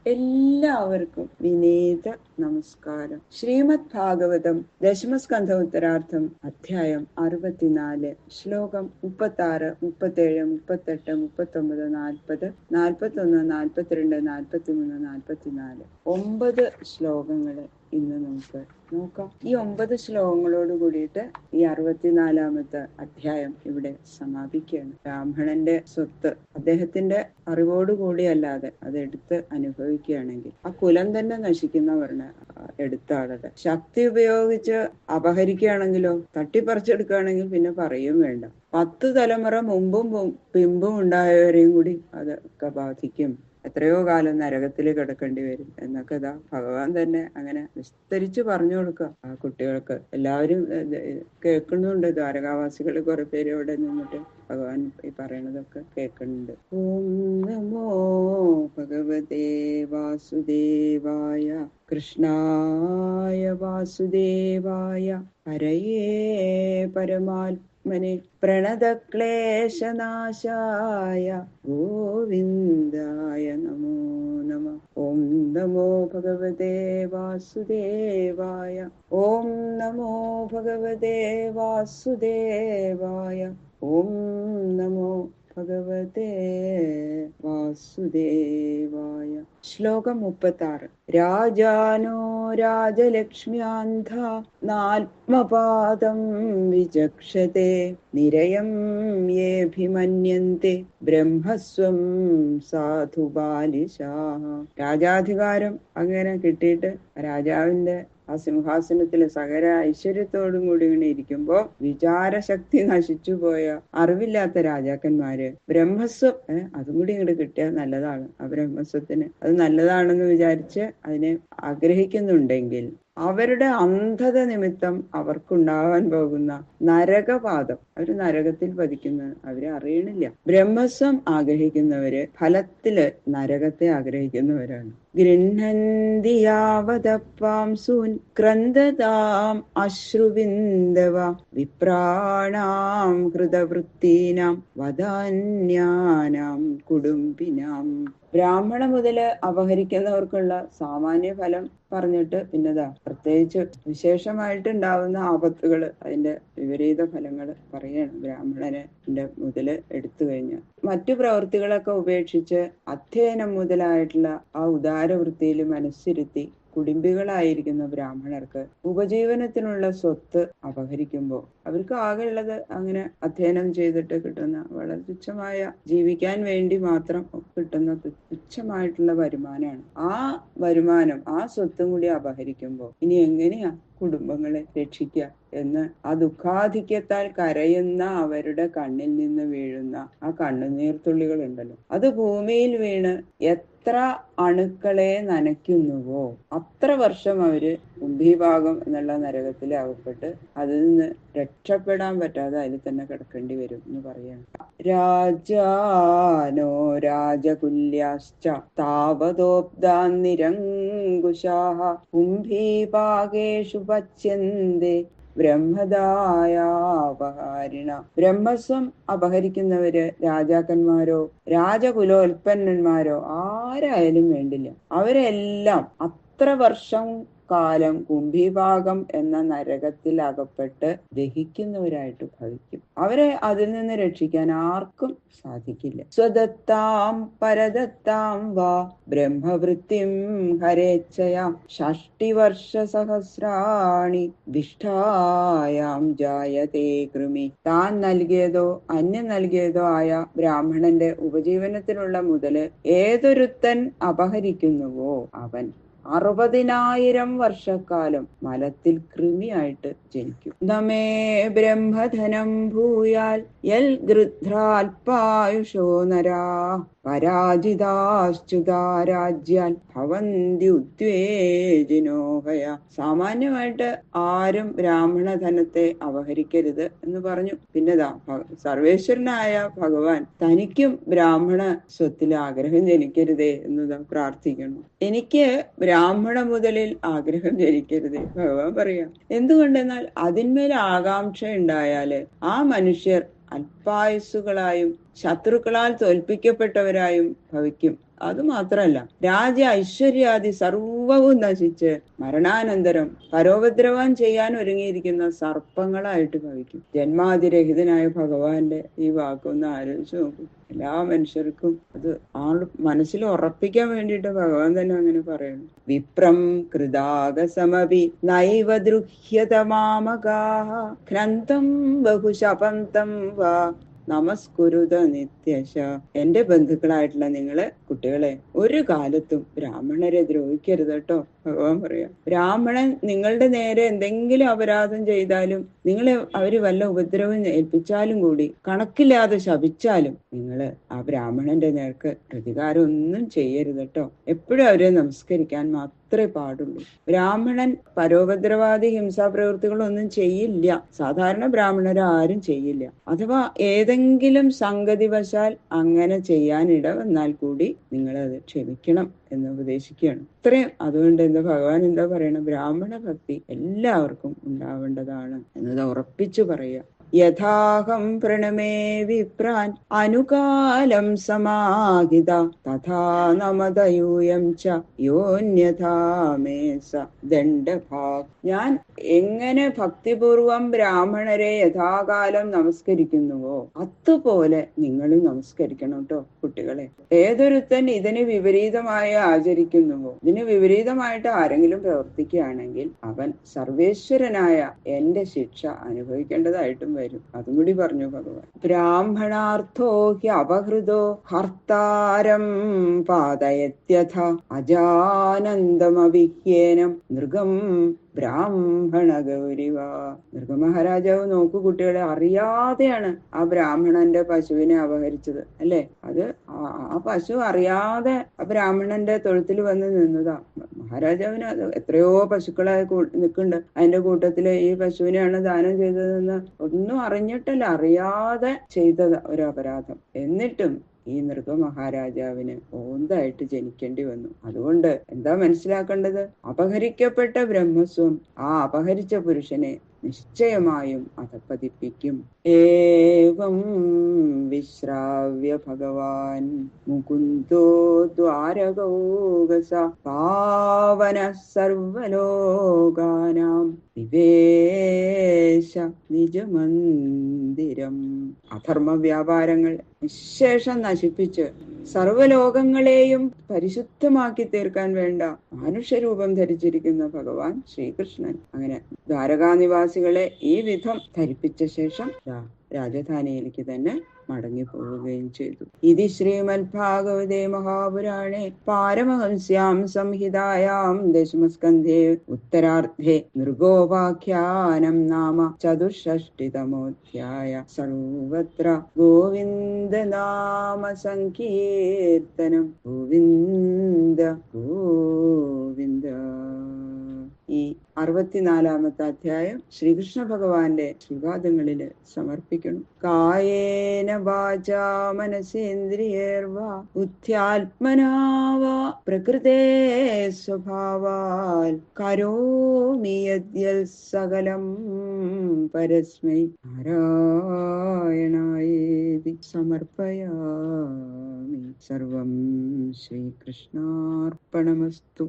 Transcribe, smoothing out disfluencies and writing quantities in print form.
എല്ലാവർക്കും വിനീത നമസ്കാരം. ശ്രീമദ് ഭാഗവതം ദശമസ്കന്ധ ഉത്തരാർത്ഥം അധ്യായം 64 ശ്ലോകം 36, 37, 38, 39, 40, 41, 42, 43, 44 9 ശ്ലോകങ്ങള് ഇന്ന് നമുക്ക് നോക്കാം. ഈ 9 ശ്ലോകങ്ങളോട് കൂടിയിട്ട് ഈ 64-ാമത്തെ അധ്യായം ഇവിടെ സമാപിക്കുകയാണ്. ബ്രാഹ്മണന്റെ സ്വത്ത് അദ്ദേഹത്തിന്റെ അറിവോടുകൂടിയല്ലാതെ അതെടുത്ത് അനുഭവിക്കുകയാണെങ്കിൽ ആ കുലം തന്നെ നശിക്കുന്നവരുടെ എടുത്ത ആളുടെ ശക്തി ഉപയോഗിച്ച് അപഹരിക്കുകയാണെങ്കിലോ, തട്ടിപ്പറിച്ചെടുക്കുകയാണെങ്കിൽ പിന്നെ പറയും വേണ്ട. 10 തലമുറ മുമ്പും പിമ്പും ഉണ്ടായവരെയും കൂടി അതൊക്കെ ബാധിക്കും. എത്രയോ കാലം നരകത്തിൽ കിടക്കേണ്ടി വരും എന്നൊക്കെ ഇതാ ഭഗവാൻ തന്നെ അങ്ങനെ വിസ്തരിച്ച് പറഞ്ഞു കൊടുക്കുക ആ കുട്ടികൾക്ക്. എല്ലാവരും കേൾക്കുന്നുണ്ട്. ദ്വാരകാവാസികൾ കുറെ പേര് ഇവിടെ നിന്നിട്ട് ഭഗവാൻ ഈ പറയണതൊക്കെ കേൾക്കുന്നുണ്ട്. ഓം നമോ ഭഗവതേ വാസുദേവായ കൃഷ്ണായ വാസുദേവായ ഹരയേ പരമാത്മനെ പ്രണതക്ലേശനാശായ ഗോവിന്ദായ നമോ നമഃ. ഓം നമോ ഭഗവതേ വാസുദേവായ. ഓം നമോ ഭഗവതേ വാസുദേവായ. ഓം നമോ ഭഗവതേ വാസുദേവായ. ശ്ലോകം 36. രാജാനോ രാജലക്ഷ്മ്യാന്ധ നാത്മപാദം വിചക്ഷത്തെ നിരയം യേഭിമന്യന്തെ ബ്രഹ്മസ്വം സാധു ബാലിശാഃ. രാജാധികാരം അങ്ങനെ കിട്ടിയിട്ട് രാജാവിന്റെ ആ സിംഹാസനത്തില് സകല ഐശ്വര്യത്തോടും കൂടി ഇങ്ങനെ ഇരിക്കുമ്പോ വിചാരശക്തി നശിച്ചു പോയ അറിവില്ലാത്ത രാജാക്കന്മാര് ബ്രഹ്മസ്വം അതും കൂടി ഇങ്ങോട്ട് കിട്ടിയാൽ നല്ലതാണ്. ആ ബ്രഹ്മസ്വത്തിന് അത് നല്ലതാണെന്ന് വിചാരിച്ച് അതിനെ ആഗ്രഹിക്കുന്നുണ്ടെങ്കിൽ അവരുടെ അന്ധത നിമിത്തം അവർക്കുണ്ടാകാൻ പോകുന്ന നരകപാതം, അവര് നരകത്തിൽ പതിക്കുന്നത് അവരെ അറിയണില്ല. ബ്രഹ്മസ്വം ആഗ്രഹിക്കുന്നവര് ഫലത്തില് നരകത്തെ ആഗ്രഹിക്കുന്നവരാണ്. ഗൃഹന്തി യാവദപ്പാം സൂൻ ക്രന്ദതാം അശ്രുബിന്ദവ വിപ്രാണാം ഹൃതവൃത്തീനാം വദാന്യാനാം കുടുംബിനാം. ബ്രാഹ്മണ മുതല് അപഹരിക്കുന്നവർക്കുള്ള സാമാന്യ ഫലം പറഞ്ഞിട്ട് പിന്നെതാ പ്രത്യേകിച്ച് വിശേഷമായിട്ടുണ്ടാവുന്ന ആപത്തുകള്, അതിന്റെ വിപരീത ഫലങ്ങള് പറയാണ്. ബ്രാഹ്മണന്റെ മുതല് എടുത്തു കഴിഞ്ഞാൽ മറ്റു പ്രവൃത്തികളൊക്കെ ഉപേക്ഷിച്ച് അധ്യയനം മുതലായിട്ടുള്ള ആ ഉദാരവൃത്തിയിൽ മനസ്സിരുത്തി കുടുംബികളായിരിക്കുന്ന ബ്രാഹ്മണർക്ക് ഉപജീവനത്തിനുള്ള സ്വത്ത് അപഹരിക്കുമ്പോൾ അവർക്ക് ആകെയുള്ളത് അങ്ങനെ അധ്യയനം ചെയ്തിട്ട് കിട്ടുന്ന വളരെ തുച്ഛമായ, ജീവിക്കാൻ വേണ്ടി മാത്രം കിട്ടുന്ന തുച്ഛമായിട്ടുള്ള വരുമാനമാണ്. ആ വരുമാനം, ആ സ്വത്തും കൂടി അപഹരിക്കുമ്പോൾ ഇനി എങ്ങനെയാ കുടുംബങ്ങളെ രക്ഷിക്കുക എന്ന് ആ ദുഃഖാധിക്യത്താൽ കരയുന്ന അവരുടെ കണ്ണിൽ നിന്ന് വീഴുന്ന ആ കണ്ണുനീർത്തുള്ളികൾ ഉണ്ടല്ലോ, അത് ഭൂമിയിൽ വീണ് എത്ര അണുക്കളെ നനയ്ക്കുന്നുവോ അത്ര വർഷം അവര് കുംഭീഭാഗം എന്നുള്ള നരകത്തിൽ അകപ്പെട്ട് അതിൽ നിന്ന് രക്ഷപ്പെടാൻ പറ്റാതെ അതിൽ തന്നെ കിടക്കേണ്ടി വരും എന്ന് പറയാണ്. രാജാനോ രാജകുല്യാശ്ച താവതോബ്ദാൻ നിരങ്കുശാഃ കുംഭീഭാഗേഷു പച്യന്തേ ബ്രഹ്മദായാപഹാരിണ. ബ്രഹ്മസ്വം അപഹരിക്കുന്നവര് രാജാക്കന്മാരോ രാജകുലോൽപ്പന്നന്മാരോ ആരായാലും വേണ്ടില്ല, അവരെല്ലാം അത്ര വർഷം കാലം കുംഭീഭാഗം എന്ന നരകത്തിൽ അകപ്പെട്ട് ദഹിക്കുന്നവരായിട്ട് ഭവിക്കും. അവരെ അതിൽ നിന്ന് രക്ഷിക്കാൻ ആർക്കും സാധിക്കില്ല. സ്വദത്താം പരദത്താം വാ ബ്രഹ്മവൃത്തിം ഹരേച്ഛയാം ഷഷ്ടിവർഷ സഹസ്രാണി ദിഷ്ഠായാം ജായതേ കൃമി. താൻ നൽകിയതോ അന്യം നൽകിയതോ ആയ ബ്രാഹ്മണന്റെ ഉപജീവനത്തിനുള്ള മുതല് ഏതൊരുത്തൻ അപഹരിക്കുന്നുവോ അവൻ 60,000 വർഷക്കാലം മലത്തിൽ കൃമിയായിട്ട് ജനിക്കും. നമേ ബ്രഹ്മധനം ഭൂയാൽ യൽ ഗൃധ്രാൽപായുഷോ നരാ പരാജിതാശ്ചുതാരാജ്യാൽ ഭവന്തി ഉദ്വേജിനോഹയ. സാമാന്യമായിട്ട് ആരും ബ്രാഹ്മണ ധനത്തെ അപഹരിക്കരുത് എന്ന് പറഞ്ഞു. പിന്നെതാ സർവേശ്വരനായ ഭഗവാൻ തനിക്കും ബ്രാഹ്മണ സ്വത്തിൽ ആഗ്രഹം ജനിക്കരുതേ എന്നതാ പ്രാർത്ഥിക്കണം. എനിക്ക് ബ്രാഹ്മണ മുതലിൽ ആഗ്രഹം ജനിക്കരുതേ ഭഗവാൻ പറയാം. എന്തുകൊണ്ടെന്നാൽ അതിന്മേൽ ആകാംക്ഷ ഉണ്ടായാല് ആ മനുഷ്യർ അല്പായുസ്സുകളായും ശത്രുക്കളാൽ തോൽപ്പിക്കപ്പെട്ടവരായും ഭവിക്കും. അതുമാത്രമല്ല, രാജ്യ ഐശ്വര്യാദി സർവവും നശിച്ച് മരണാനന്തരം പരോപദ്രവം ചെയ്യാൻ ഒരുങ്ങിയിരിക്കുന്ന സർപ്പങ്ങളായിട്ട് ഭവിക്കും. ജന്മാതിരഹിതനായ ഭഗവാന്റെ ഈ വാക്കൊന്ന് ആലോചിച്ച് നോക്കും. എല്ലാ മനുഷ്യർക്കും അത് മനസ്സിൽ ഉറപ്പിക്കാൻ വേണ്ടിയിട്ട് ഭഗവാൻ തന്നെ അങ്ങനെ പറയുന്നു. വിപ്രം കൃതാകസമപി നൈവ ദൃഹ്യതമാമകാഹ ഘ്നന്തം ബഹുശപന്തം വാ നമസ്കുരുത നിത്യശ. എന്റെ ബന്ധുക്കളായിട്ടുള്ള നിങ്ങള് കുട്ടികളെ ഒരു കാലത്തും ബ്രാഹ്മണരെ ദ്രോഹിക്കരുത് കേട്ടോ. ഭഗവാൻ പറയാം, ബ്രാഹ്മണൻ നിങ്ങളുടെ നേരെ എന്തെങ്കിലും അപരാധം ചെയ്താലും, അവര് വല്ല ഉപദ്രവം ഏൽപ്പിച്ചാലും കൂടി, കണക്കില്ലാതെ ശപിച്ചാലും നിങ്ങള് ആ ബ്രാഹ്മണന്റെ നേർക്ക് പ്രതികാരം ഒന്നും ചെയ്യരുത് കേട്ടോ. എപ്പോഴും അവരെ നമസ്കരിക്കാൻ മാത്രമേ പാടുള്ളൂ. ബ്രാഹ്മണൻ പരോപദ്രവാദി ഹിംസാപ്രവൃത്തികളൊന്നും ചെയ്യില്ല. സാധാരണ ബ്രാഹ്മണർ ആരും ചെയ്യില്ല. അഥവാ ഏതെങ്കിലും സംഗതിവശാൽ അങ്ങനെ ചെയ്യാൻ ഇട വന്നാൽ കൂടി നിങ്ങളത് ക്ഷമിക്കണം എന്ന് ഉപദേശിക്കുകയാണ്. ഇത്രയും. അതുകൊണ്ട് ഭഗവാൻ എന്താ പറയണം? ബ്രാഹ്മണ ഭക്തി എല്ലാവർക്കും ഉണ്ടാവേണ്ടതാണ് എന്നത് ഉറപ്പിച്ചു പറയുക. യഥാഹം പ്രണമേ വിപ്രാൻ അനുകാലം സമാഹിത തഥാ നമതയൂയം ച യോന്യഥാ മേ സ ദണ്ഡഭാഗ്. ഞാൻ എങ്ങനെ ഭക്തിപൂർവം ബ്രാഹ്മണരെ യഥാകാലം നമസ്കരിക്കുന്നുവോ അതുപോലെ നിങ്ങളും നമസ്കരിക്കണം കേട്ടോ കുട്ടികളെ. ഏതൊരുത്തൻ ഇതിന് വിപരീതമായി ആചരിക്കുന്നുവോ, ഇതിന് വിപരീതമായിട്ട് ആരെങ്കിലും പ്രവർത്തിക്കുകയാണെങ്കിൽ അവൻ സർവേശ്വരനായ എന്റെ ശിക്ഷ അനുഭവിക്കേണ്ടതായിട്ടും വരും. അതും കൂടി പറഞ്ഞു ഭഗവാൻ. ബ്രാഹ്മണാർത്ഥോ ഹി അപഹൃതോ ഹർത്താരം പാതയത്യഥ അജാനന്ദമവിഹ്യേനം നൃഗം ബ്രാഹ്മണ ഗൗരിവ. നൃഗമഹാരാജാവ് നോക്കു കുട്ടികളെ, അറിയാതെയാണ് ആ ബ്രാഹ്മണന്റെ പശുവിനെ അപഹരിച്ചത് അല്ലെ. അത് ആ പശു അറിയാതെ ആ ബ്രാഹ്മണന്റെ തൊഴുത്തിൽ വന്ന് നിന്നതാ. മഹാരാജാവിന് അത് എത്രയോ പശുക്കളെ നിൽക്കുന്നുണ്ട്, അതിന്റെ കൂട്ടത്തില് ഈ പശുവിനെയാണ് ദാനം ചെയ്തതെന്ന് ഒന്നും അറിഞ്ഞിട്ടല്ല, അറിയാതെ ചെയ്തത് ഒരു അപരാധം. എന്നിട്ടും ഈ നൃഗമഹാരാജാവിന് ഓന്തായിട്ട് ജനിക്കേണ്ടി വന്നു. അതുകൊണ്ട് എന്താ മനസ്സിലാക്കേണ്ടത്? അപഹരിക്കപ്പെട്ട ബ്രഹ്മസ്വം ആ അപഹരിച്ച പുരുഷനെ നിശ്ചയമായും അധപ്പതിപ്പിക്കും. ഏവം വിശ്രാവ്യ ഭഗവാൻ മുകുന്ദോ ദ്വാരകൗകസ പാവന സർവലോകാനാം വിവേശ നിജമന്ദിരം. അധർമ്മ വ്യാപാരങ്ങൾ നിശേഷം നശിപ്പിച്ച് സർവലോകങ്ങളെയും പരിശുദ്ധമാക്കി തീർക്കാൻ വേണ്ട മനുഷ്യരൂപം ധരിച്ചിരിക്കുന്ന ഭഗവാൻ ശ്രീകൃഷ്ണൻ അങ്ങനെ ദ്വാരകാനിവാസികളെ ഈ വിധം ധരിപ്പിച്ച ശേഷം രാജധാനിയിലേക്ക് തന്നെ മടങ്ങി പോവുകയും ചെയ്തു. ഇതി ശ്രീമദ്ഭാഗവതേ മഹാപുരാണേ പാരമഹംസ്യാം സംഹിതായാം ദശമസ്കന്ധേ ഉത്തരാർദ്ധേ നൃഗോപാഖ്യാനം നാമ ചതുഷ്ഷഷ്ടിതമോധ്യായ. സർവത്ര ഗോവിന്ദ നാമ സങ്കീർത്തനം. ഗോവിന്ദ ഗോവിന്ദ. ഈ 64-ാമത്തെ അധ്യായം ശ്രീകൃഷ്ണ ഭഗവാന്റെ ശ്രീപാദങ്ങളില് സമർപ്പിക്കണം. കായേന വാചാ മനസേന്ദ്രിയേർവാ ബുദ്ധ്യാത്മനാ വാ പ്രകൃതേ സ്വഭാവാൽ കരോമി യദ്യൽ സകലം പരസ്മൈ നാരായണായേതി സമർപ്പയാമി. സർവം ശ്രീകൃഷ്ണാർപ്പണമസ്തു.